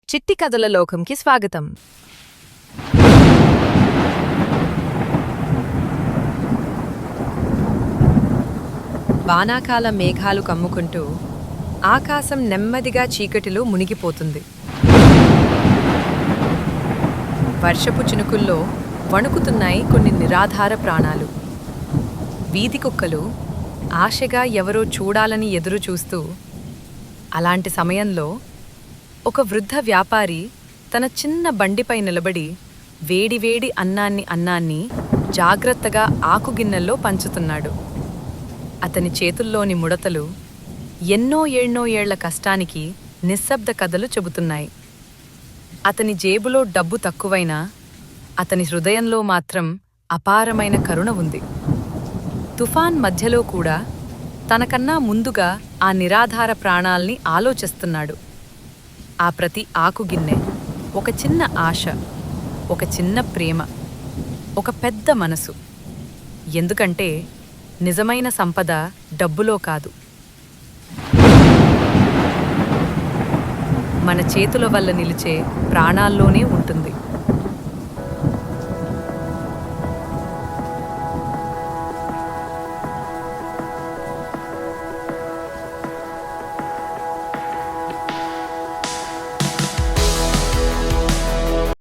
చిట్టి కథల లోకంకి స్వాగతం. వానాకాల మేఘాలు కమ్ముకుంటూ ఆకాశం నెమ్మదిగా చీకటిలో మునిగిపోతుంది. వర్షపు చినుకుల్లో వణుకుతున్నాయి కొన్ని నిరాధార ప్రాణాలు. వీధి కుక్కలు ఆశగా ఎవరో చూడాలని ఎదురుచూస్తూ. అలాంటి సమయంలో ఒక వృద్ధ వ్యాపారి తన చిన్న బండిపై నిలబడి వేడివేడి అన్నాన్ని జాగ్రత్తగా ఆకుగిన్నెల్లో పంచుతున్నాడు. అతని చేతుల్లోని ముడతలు ఎన్నో ఏళ్ల కష్టానికి నిశ్శబ్ద కథలు చెబుతున్నాయి. అతని జేబులో డబ్బు తక్కువైనా అతని హృదయంలో మాత్రం అపారమైన కరుణ ఉంది. తుఫాన్ మధ్యలో కూడా తనకన్నా ముందుగా ఆ నిరాధార ప్రాణాల్ని ఆలోచిస్తున్నాడు. ఆ ప్రతి ఆకుగిన్నె ఒక చిన్న ఆశ, ఒక చిన్న ప్రేమ, ఒక పెద్ద మనసు. ఎందుకంటే నిజమైన సంపద డబ్బులో కాదు, మన చేతుల వల్ల నిలిచే ప్రాణాల్లోనే ఉంటుంది.